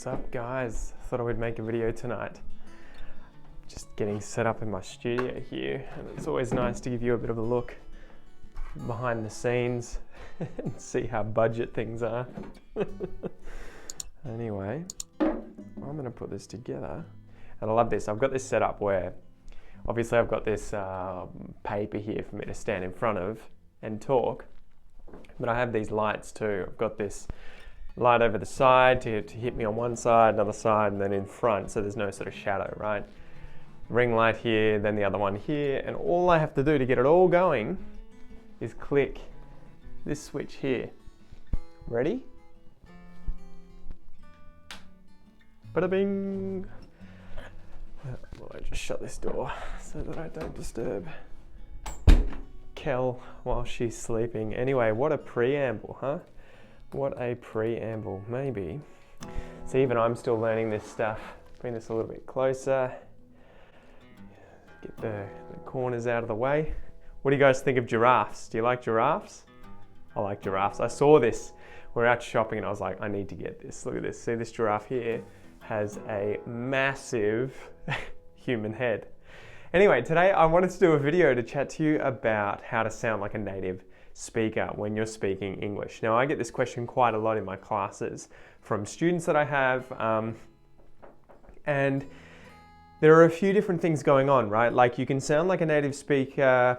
What's up, guys? Thought I would make a video tonight. Just getting set up in my studio here, and it's always nice to give you a bit of a look behind the scenes and see how budget things are. Anyway, I'm gonna put this together, and I love this. I've got this set up where obviously I've got this paper here for me to stand in front of and talk, but I have these lights too. I've got this light over the side to hit me on one side, another side, and then in front, so there's no sort of shadow, right? Ring light here, then the other one here, and all I have to do to get it all going is click this switch here. Ready? Bada bing! Well, I just shut this door so that I don't disturb Kel while she's sleeping. Anyway, what a preamble, huh? What a preamble, maybe. So even I'm still learning this stuff. Bring this a little bit closer. Get the corners out of the way. What do you guys think of giraffes? Do you like giraffes? I like giraffes. I saw this. We're out shopping and I was like, I need to get this. Look at this. See, this giraffe here has a massive human head. Anyway, today I wanted to do a video to chat to you about how to sound like a native speaker when you're speaking English. Now, I get this question quite a lot in my classes from students that I have, and there are a few different things going on, right? Like, you can sound like a native speaker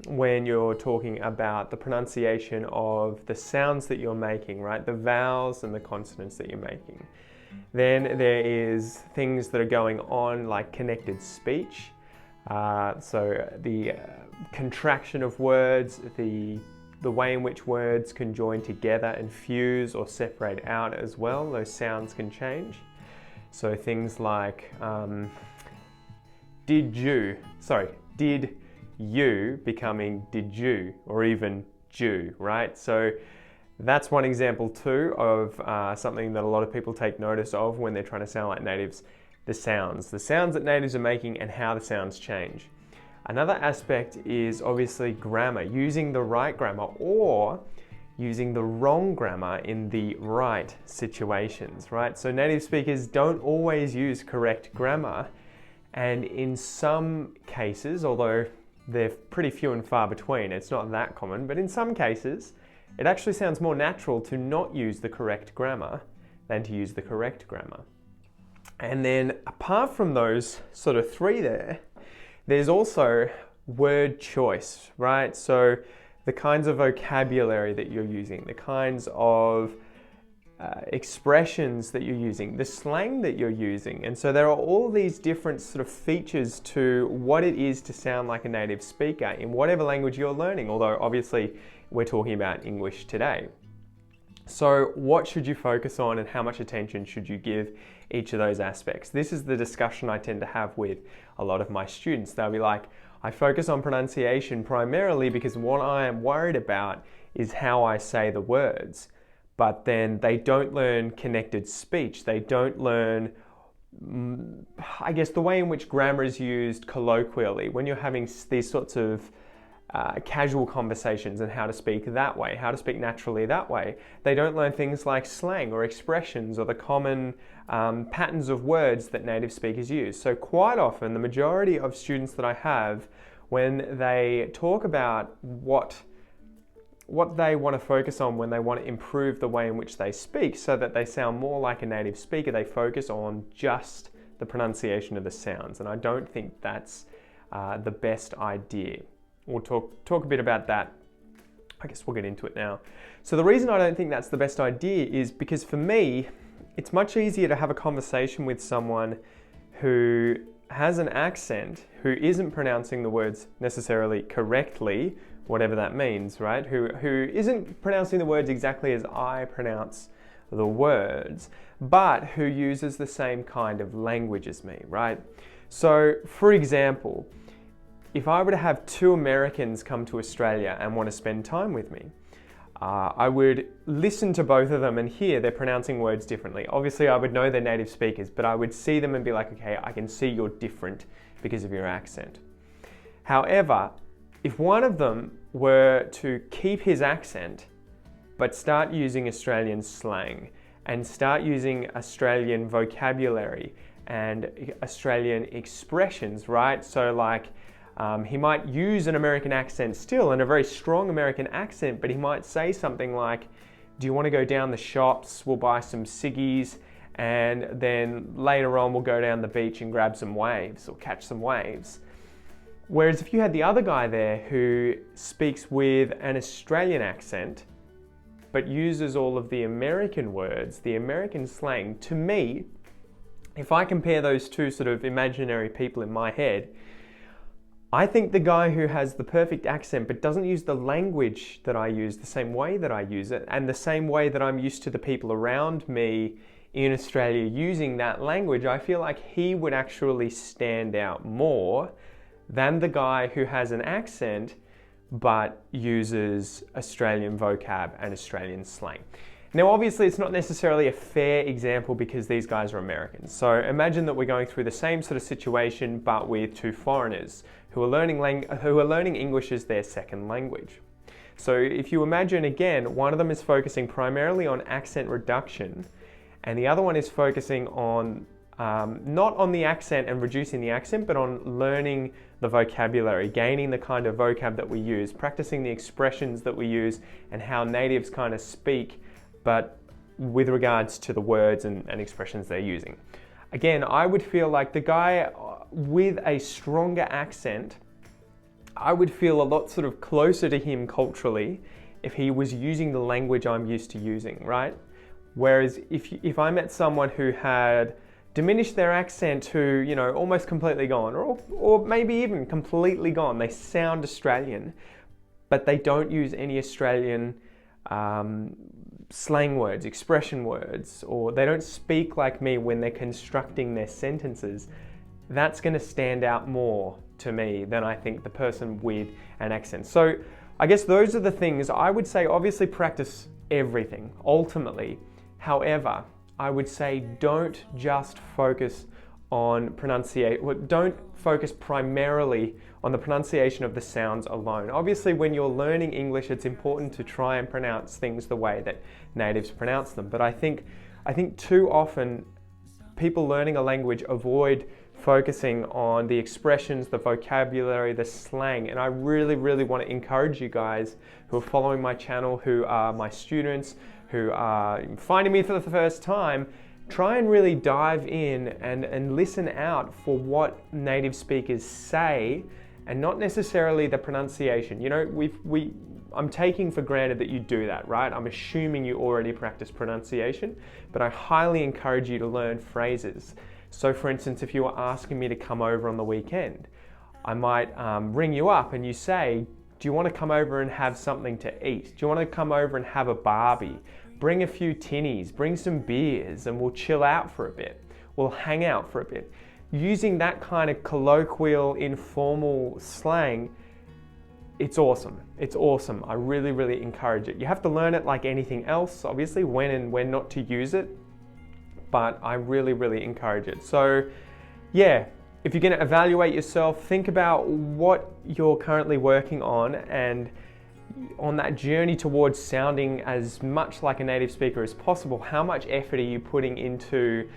when you're talking about the pronunciation of the sounds that you're making, right? The vowels and the consonants that you're making. Then there is things that are going on like connected speech. So the contraction of words, the way in which words can join together and fuse or separate out as well, those sounds can change. So things like did you becoming did you, or even Jew, right? So that's one example too of something that a lot of people take notice of when they're trying to sound like natives. The sounds that natives are making and how the sounds change. Another aspect is obviously grammar, using the right grammar or using the wrong grammar in the right situations, right? So native speakers don't always use correct grammar, and in some cases, although they're pretty few and far between, it's not that common, but in some cases, it actually sounds more natural to not use the correct grammar than to use the correct grammar. And then apart from those sort of three there's also word choice, right? So the kinds of vocabulary that you're using, the kinds of expressions that you're using, the slang that you're using. And so there are all these different sort of features to what it is to sound like a native speaker in whatever language you're learning, although obviously we're talking about English today. So what should you focus on and how much attention should you give each of those aspects? This is the discussion I tend to have with a lot of my students. They'll be like, I focus on pronunciation primarily because what I am worried about is how I say the words. But then they don't learn connected speech. They don't learn, I guess, the way in which grammar is used colloquially. When you're having these sorts of casual conversations and how to speak that way, how to speak naturally that way. They don't learn things like slang or expressions or the common patterns of words that native speakers use. So quite often, the majority of students that I have, when they talk about what they want to focus on when they want to improve the way in which they speak so that they sound more like a native speaker, they focus on just the pronunciation of the sounds. And I don't think that's the best idea. We'll talk a bit about that. I guess we'll get into it now. So the reason I don't think that's the best idea is because for me, it's much easier to have a conversation with someone who has an accent, who isn't pronouncing the words necessarily correctly, whatever that means, right? Who isn't pronouncing the words exactly as I pronounce the words, but who uses the same kind of language as me, right? So for example, if I were to have two Americans come to Australia and want to spend time with me, I would listen to both of them and hear they're pronouncing words differently. Obviously, I would know they're native speakers, but I would see them and be like, okay, I can see you're different because of your accent. However, if one of them were to keep his accent, but start using Australian slang and start using Australian vocabulary and Australian expressions, right? So like, he might use an American accent still, and a very strong American accent, but he might say something like, do you want to go down the shops? We'll buy some ciggies, and then later on we'll go down the beach and grab some waves or catch some waves. Whereas if you had the other guy there who speaks with an Australian accent, but uses all of the American words, the American slang, to me, if I compare those two sort of imaginary people in my head, I think the guy who has the perfect accent but doesn't use the language that I use the same way that I use it, and the same way that I'm used to the people around me in Australia using that language, I feel like he would actually stand out more than the guy who has an accent but uses Australian vocab and Australian slang. Now obviously it's not necessarily a fair example because these guys are Americans. So imagine that we're going through the same sort of situation but with two foreigners who are learning English as their second language. So if you imagine again, one of them is focusing primarily on accent reduction and the other one is focusing on not on the accent and reducing the accent, but on learning the vocabulary, gaining the kind of vocab that we use, practicing the expressions that we use and how natives kind of speak, but with regards to the words and expressions they're using. Again, I would feel like the guy with a stronger accent, I would feel a lot sort of closer to him culturally if he was using the language I'm used to using, right? Whereas if I met someone who had diminished their accent to, you know, almost completely gone, or maybe even completely gone, they sound Australian, but they don't use any Australian slang words, expression words, or they don't speak like me when they're constructing their sentences, that's going to stand out more to me than I think the person with an accent. So I guess those are the things I would say. Obviously practice everything ultimately. However, I would say don't just focus on pronunciation, don't focus primarily on the pronunciation of the sounds alone. Obviously, when you're learning English, it's important to try and pronounce things the way that natives pronounce them. But I think too often people learning a language avoid focusing on the expressions, the vocabulary, the slang. And I really, really want to encourage you guys who are following my channel, who are my students, who are finding me for the first time, try and really dive in and listen out for what native speakers say and not necessarily the pronunciation. You know, I'm taking for granted that you do that, right? I'm assuming you already practice pronunciation, but I highly encourage you to learn phrases. So for instance, if you were asking me to come over on the weekend, I might ring you up and you say, do you want to come over and have something to eat? Do you want to come over and have a barbie? Bring a few tinnies, bring some beers, and we'll chill out for a bit. We'll hang out for a bit. Using that kind of colloquial, informal slang, it's awesome. It's awesome. I really, really encourage it. You have to learn it like anything else, obviously, when and when not to use it, but I really, really encourage it. So yeah, if you're going to evaluate yourself, think about what you're currently working on, and on that journey towards sounding as much like a native speaker as possible, how much effort are you putting into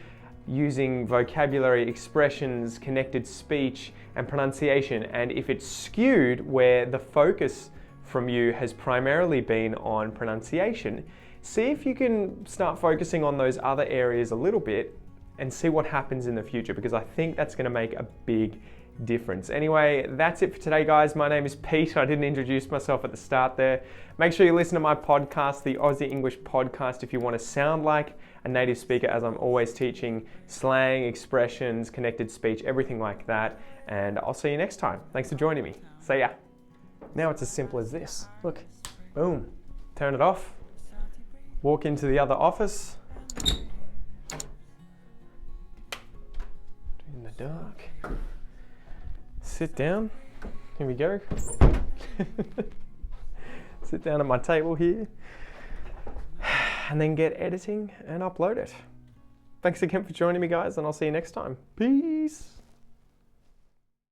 using vocabulary, expressions, connected speech, and pronunciation? And if it's skewed where the focus from you has primarily been on pronunciation, see if you can start focusing on those other areas a little bit and see what happens in the future, because I think that's going to make a big difference. Anyway, that's it for today, guys. My name is Pete. I didn't introduce myself at the start there. Make sure you listen to my podcast, the Aussie English Podcast, if you want to sound like a native speaker, as I'm always teaching slang, expressions, connected speech, everything like that. And I'll see you next time. Thanks for joining me. See ya. Now it's as simple as this. Look, boom, turn it off, walk into the other office, in the dark. Sit down, here we go. Sit down at my table here and then get editing and upload it. Thanks again for joining me, guys, and I'll see you next time. Peace.